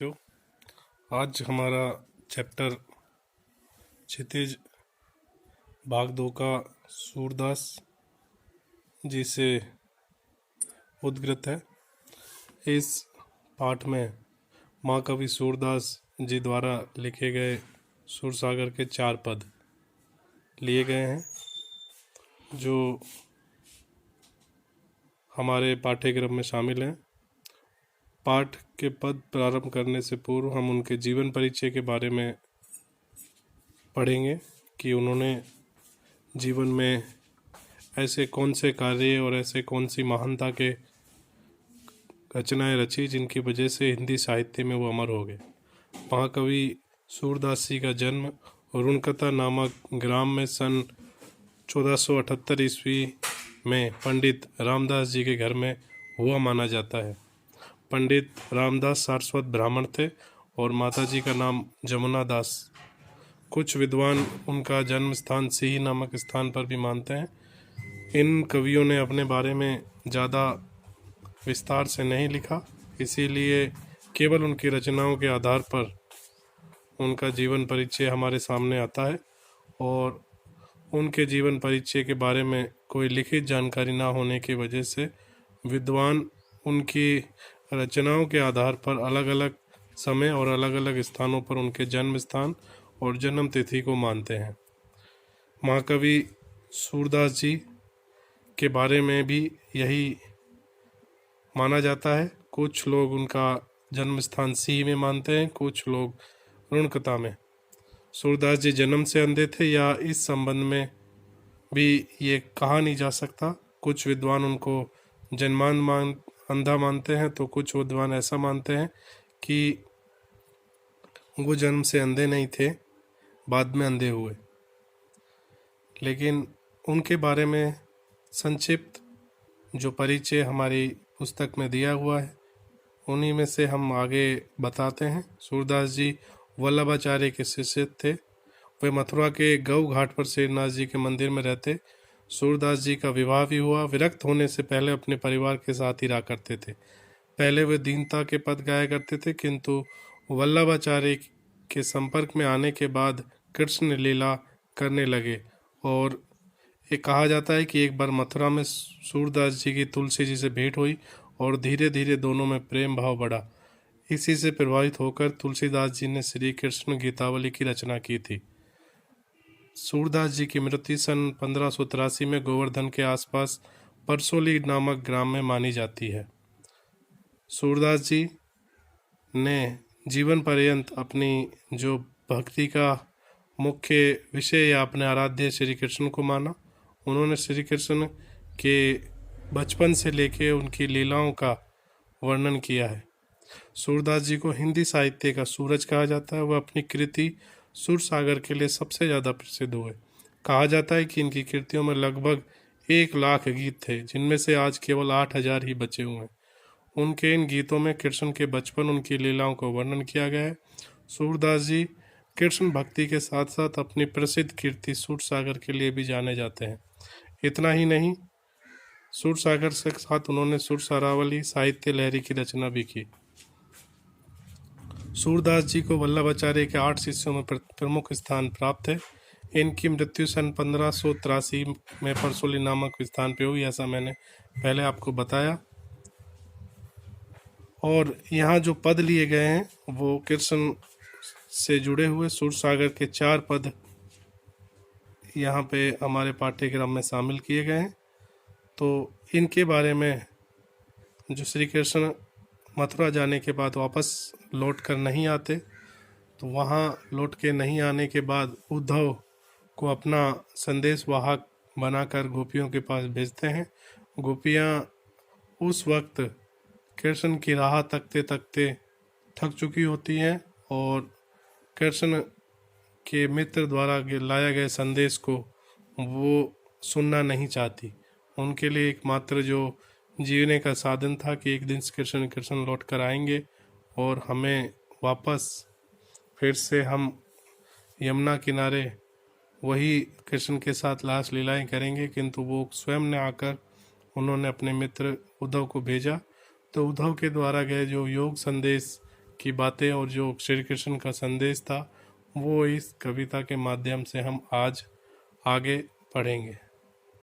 जो आज हमारा चैप्टर क्षितिज भाग 2 का सूरदास जी से उद्गृत है। इस पाठ में महाकवि सूरदास जी द्वारा लिखे गए सूरसागर के 4 पद लिए गए हैं, जो हमारे पाठ्यक्रम में शामिल हैं। पाठ के पद प्रारंभ करने से पूर्व हम उनके जीवन परिचय के बारे में पढ़ेंगे कि उन्होंने जीवन में ऐसे कौन से कार्य और ऐसे कौन सी महानता के रचनाएं रची जिनकी वजह से हिंदी साहित्य में वो अमर हो गए। महाकवि सूरदास जी का जन्म रुणकता नामक ग्राम में सन 1478 ईस्वी में पंडित रामदास जी के घर में हुआ माना जाता है। पंडित रामदास सारस्वत ब्राह्मण थे और माताजी का नाम जमुना दास। कुछ विद्वान उनका जन्म स्थान सिही नामक स्थान पर भी मानते हैं। इन कवियों ने अपने बारे में ज़्यादा विस्तार से नहीं लिखा, इसीलिए केवल उनकी रचनाओं के आधार पर उनका जीवन परिचय हमारे सामने आता है और उनके जीवन परिचय के बारे में कोई लिखित जानकारी ना होने की वजह से विद्वान उनकी रचनाओं के आधार पर अलग अलग समय और अलग अलग स्थानों पर उनके जन्म स्थान और जन्म तिथि को मानते हैं। महाकवि सूरदास जी के बारे में भी यही माना जाता है। कुछ लोग उनका जन्म स्थान सिही में मानते हैं, कुछ लोग रुणकता में। सूरदास जी जन्म से अंधे थे या इस संबंध में भी ये कहा नहीं जा सकता। कुछ विद्वान उनको जन्मान अंधा मानते हैं तो कुछ विद्वान ऐसा मानते हैं कि वो जन्म से अंधे नहीं थे, बाद में अंधे हुए। लेकिन उनके बारे में संक्षिप्त जो परिचय हमारी पुस्तक में दिया हुआ है उन्हीं में से हम आगे बताते हैं। सूरदास जी वल्लभाचार्य के शिष्य थे। वे मथुरा के गऊ घाट पर श्रीनाथ जी के मंदिर में रहते। सूरदास जी का विवाह भी हुआ। विरक्त होने से पहले अपने परिवार के साथ ही रहा करते थे। पहले वे दीनता के पद गाया करते थे, किंतु वल्लभाचार्य के संपर्क में आने के बाद कृष्ण लीला करने लगे और ये कहा जाता है कि एक बार मथुरा में सूरदास जी की तुलसी जी से भेंट हुई और धीरे धीरे दोनों में प्रेम भाव बढ़ा। इसी से प्रभावित होकर तुलसीदास जी ने श्री कृष्ण गीतावली की रचना की थी। सूरदास जी की मृत्यु सन 1583 में गोवर्धन के आसपास परसोली नामक ग्राम में मानी जाती है। सूरदास जी ने जीवन पर्यंत अपनी जो भक्ति का मुख्य विषय या अपने आराध्य श्री कृष्ण को माना। उन्होंने श्री कृष्ण के बचपन से लेकर उनकी लीलाओं का वर्णन किया है। सूरदास जी को हिंदी साहित्य का सूरज कहा जाता है। वह अपनी कृति सूरसागर के लिए सबसे ज़्यादा प्रसिद्ध हुए। कहा जाता है कि इनकी कृतियों में लगभग 1 लाख गीत थे, जिनमें से आज केवल 8,000 ही बचे हुए हैं। उनके इन गीतों में कृष्ण के बचपन, उनकी लीलाओं का वर्णन किया गया है। सूरदास जी कृष्ण भक्ति के साथ साथ अपनी प्रसिद्ध कीर्ति सूरसागर के लिए भी जाने जाते हैं। इतना ही नहीं, सूरसागर के साथ उन्होंने सुरसारावली साहित्य लहरी की रचना भी की। सूरदास जी को वल्लभाचार्य के 8 शिष्यों में प्रमुख स्थान प्राप्त है। इनकी मृत्यु सन 1583 में परसोली नामक स्थान पर हुई, ऐसा मैंने पहले आपको बताया। और यहाँ जो पद लिए गए हैं वो कृष्ण से जुड़े हुए सूरसागर के 4 पद यहाँ पे हमारे पाठ्यक्रम में शामिल किए गए हैं। तो इनके बारे में जो श्री कृष्ण मथुरा जाने के बाद वापस लौट कर नहीं आते, तो वहाँ लौट के नहीं आने के बाद उद्धव को अपना संदेश वाहक बनाकर गोपियों के पास भेजते हैं। गोपियाँ उस वक्त कृष्ण की राह तकते तकते थक चुकी होती हैं और कृष्ण के मित्र द्वारा लाया गए संदेश को वो सुनना नहीं चाहती। उनके लिए एकमात्र जो जीने का साधन था कि एक दिन कृष्ण लौट कर आएंगे और हमें वापस फिर से हम यमुना किनारे वही कृष्ण के साथ लास लीलाएं करेंगे। किंतु वो स्वयं ने आकर उन्होंने अपने मित्र उद्धव को भेजा। तो उद्धव के द्वारा गए जो योग संदेश की बातें और जो श्री कृष्ण का संदेश था वो इस कविता के माध्यम से हम आज आगे पढ़ेंगे।